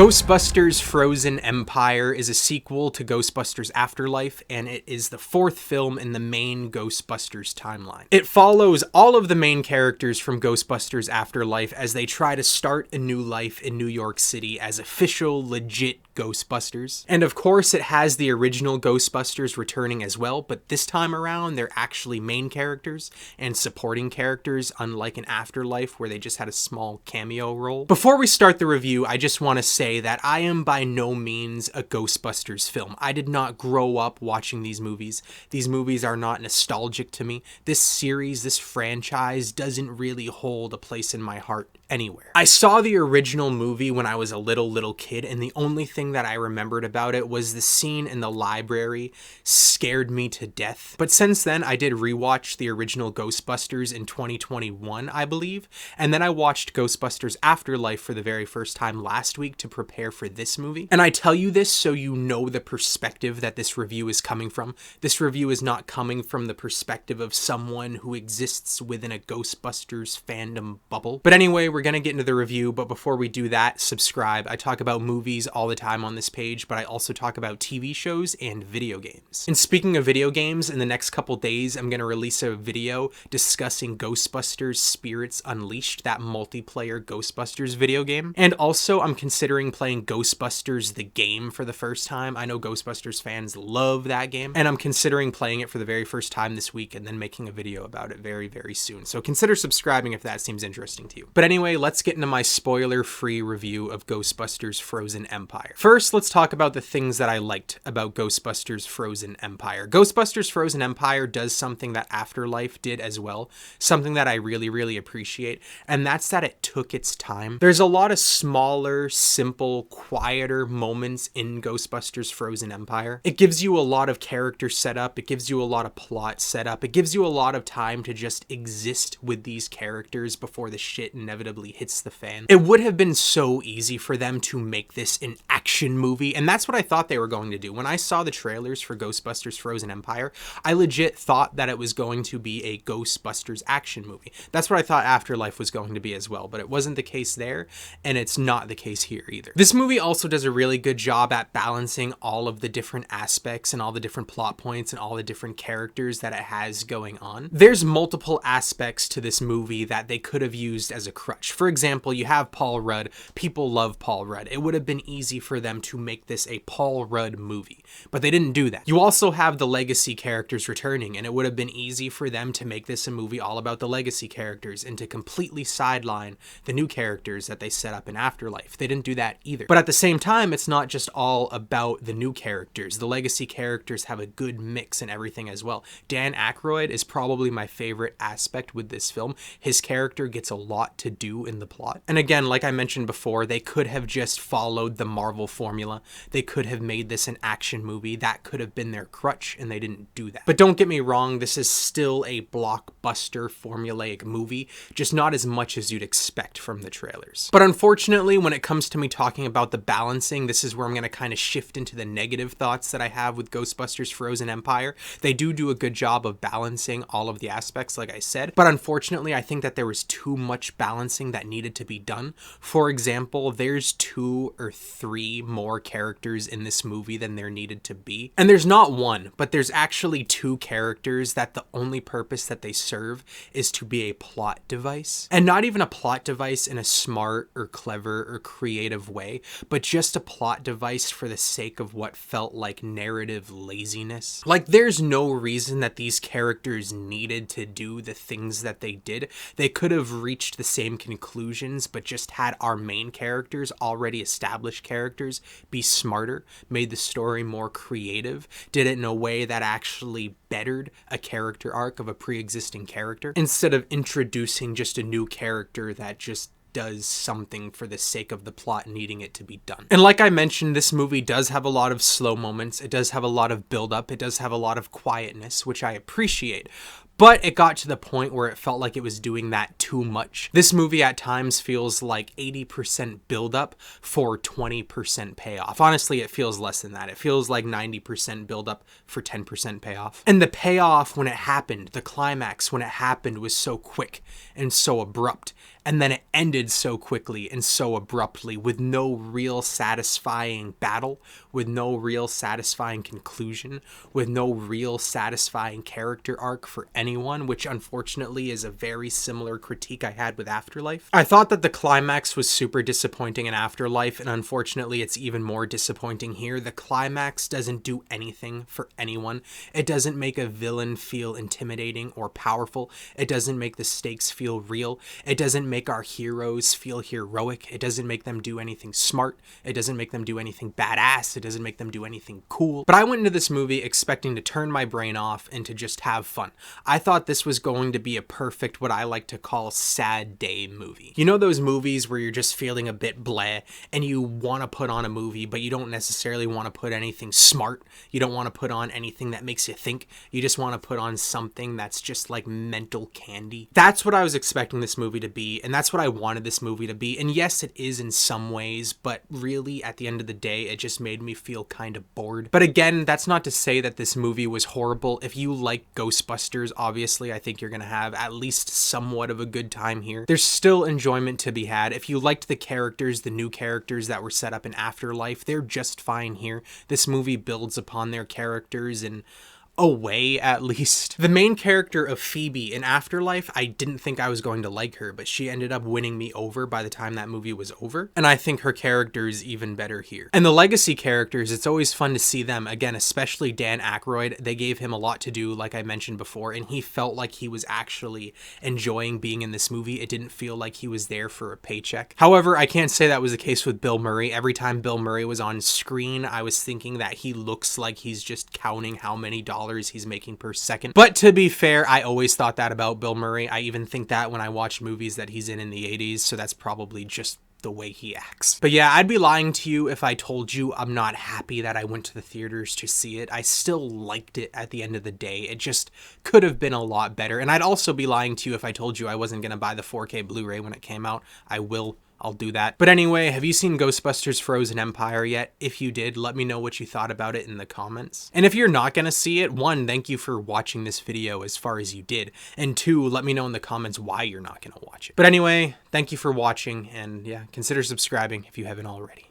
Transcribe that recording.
Ghostbusters Frozen Empire is a sequel to Ghostbusters Afterlife, and it is the fourth film in the main Ghostbusters timeline. It follows all of the main characters from Ghostbusters Afterlife as they try to start a new life in New York City as official, legit Ghostbusters. And of course, it has the original Ghostbusters returning as well, but this time around, they're actually main characters and supporting characters, unlike in Afterlife, where they just had a small cameo role. Before we start the review, I just want to say that I am by no means a Ghostbusters film. I did not grow up watching these movies. These movies are not nostalgic to me. This series, this franchise, doesn't really hold a place in my heart anywhere. I saw the original movie when I was a little kid, and the only thing that I remembered about it was the scene in the library scared me to death. But since then, I did rewatch the original Ghostbusters in 2021, I believe, and then I watched Ghostbusters Afterlife for the very first time last week to prepare for this movie. And I tell you this so you know the perspective that this review is coming from. This review is not coming from the perspective of someone who exists within a Ghostbusters fandom bubble. But anyway, we're gonna get into the review, but before we do that, subscribe. I talk about movies all the time on this page, but I also talk about TV shows and video games. And speaking of video games, in the next couple days, I'm gonna release a video discussing Ghostbusters Spirits Unleashed, that multiplayer Ghostbusters video game. And also, I'm considering playing Ghostbusters the game for the first time. I know Ghostbusters fans love that game, and I'm considering playing it for the very first time this week and then making a video about it very, very soon. So consider subscribing if that seems interesting to you. But anyway, let's get into my spoiler-free review of Ghostbusters Frozen Empire. First, let's talk about the things that I liked about Ghostbusters Frozen Empire. Ghostbusters Frozen Empire does something that Afterlife did as well, something that I really appreciate, and that's that it took its time. There's a lot of smaller, simple, quieter moments in Ghostbusters Frozen Empire. It gives you a lot of character setup, it gives you a lot of plot setup, it gives you a lot of time to just exist with these characters before the shit inevitably hits the fan. It would have been so easy for them to make this an action movie, and that's what I thought they were going to do. When I saw the trailers for Ghostbusters Frozen Empire, I legit thought that it was going to be a Ghostbusters action movie. That's what I thought Afterlife was going to be as well, but it wasn't the case there, and it's not the case here either. This movie also does a really good job at balancing all of the different aspects and all the different plot points and all the different characters that it has going on. There's multiple aspects to this movie that they could have used as a crutch. For example, you have Paul Rudd. People love Paul Rudd. It would have been easy for them to make this a Paul Rudd movie, but they didn't do that. You also have the legacy characters returning, and it would have been easy for them to make this a movie all about the legacy characters and to completely sideline the new characters that they set up in Afterlife. They didn't do that either. But at the same time, it's not just all about the new characters. The legacy characters have a good mix and everything as well. Dan Aykroyd is probably my favorite aspect with this film. His character gets a lot to do in the plot. And again, like I mentioned before, they could have just followed the Marvel formula. They could have made this an action movie. That could have been their crutch, and they didn't do that. But don't get me wrong, this is still a blockbuster formulaic movie, just not as much as you'd expect from the trailers. But unfortunately, when it comes to me talking about the balancing, this is where I'm going to kind of shift into the negative thoughts that I have with Ghostbusters Frozen Empire. They do a good job of balancing all of the aspects, like I said, but unfortunately, I think that there was too much balancing that needed to be done. For example, there's 2 or 3 more characters in this movie than there needed to be. And there's not one, but there's actually 2 characters that the only purpose that they serve is to be a plot device. And not even a plot device in a smart or clever or creative way, but just a plot device for the sake of what felt like narrative laziness. Like, there's no reason that these characters needed to do the things that they did. They could have reached the same conclusions, but just had our main characters, already established characters, be smarter, made the story more creative, did it in a way that actually bettered a character arc of a pre-existing character, instead of introducing just a new character that just does something for the sake of the plot needing it to be done. And like I mentioned, this movie does have a lot of slow moments. It does have a lot of build-up. It does have a lot of quietness, which I appreciate. but it got to the point where it felt like it was doing that too much. This movie at times feels like 80% buildup for 20% payoff. Honestly, it feels less than that. It feels like 90% buildup for 10% payoff. And the payoff when it happened, the climax when it happened, was so quick and so abrupt. And then it ended so quickly and so abruptly, with no real satisfying battle, with no real satisfying conclusion, with no real satisfying character arc for anyone, which unfortunately is a very similar critique I had with Afterlife. I thought that the climax was super disappointing in Afterlife, and unfortunately it's even more disappointing here. The climax doesn't do anything for anyone. It doesn't make a villain feel intimidating or powerful. It doesn't make the stakes feel real. It doesn't make our heroes feel heroic. It doesn't make them do anything smart. It doesn't make them do anything badass. It doesn't make them do anything cool. But I went into this movie expecting to turn my brain off and to just have fun. I thought this was going to be a perfect, what I like to call, sad day movie. You know those movies where you're just feeling a bit bleh and you want to put on a movie, but you don't necessarily want to put anything smart. You don't want to put on anything that makes you think. You just want to put on something that's just like mental candy. That's what I was expecting this movie to be, and that's what I wanted this movie to be. And yes, it is in some ways, but really at the end of the day, it just made me feel kind of bored. But again, that's not to say that this movie was horrible. If you like Ghostbusters, obviously, I think you're gonna have at least somewhat of a good time here. There's still enjoyment to be had. If you liked the characters, the new characters that were set up in Afterlife, they're just fine here. This movie builds upon their characters and a way, at least. The main character of Phoebe in Afterlife, I didn't think I was going to like her, but she ended up winning me over by the time that movie was over, and I think her character is even better here. And the legacy characters, it's always fun to see them, again, especially Dan Aykroyd. They gave him a lot to do, like I mentioned before, and he felt like he was actually enjoying being in this movie. It didn't feel like he was there for a paycheck. However, I can't say that was the case with Bill Murray. Every time Bill Murray was on screen, I was thinking that he looks like he's just counting how many dollars he's making per second. But to be fair, I always thought that about Bill Murray. I even think that when I watched movies that he's in the 80s, so that's probably just the way he acts. But yeah, I'd be lying to you if I told you I'm not happy that I went to the theaters to see it. I still liked it at the end of the day. It just could have been a lot better. And I'd also be lying to you if I told you I wasn't going to buy the 4K Blu-ray when it came out. I'll do that. But anyway, have you seen Ghostbusters Frozen Empire yet? If you did, let me know what you thought about it in the comments. And if you're not gonna see it, one, thank you for watching this video as far as you did. And two, let me know in the comments why you're not gonna watch it. But anyway, thank you for watching, and yeah, consider subscribing if you haven't already.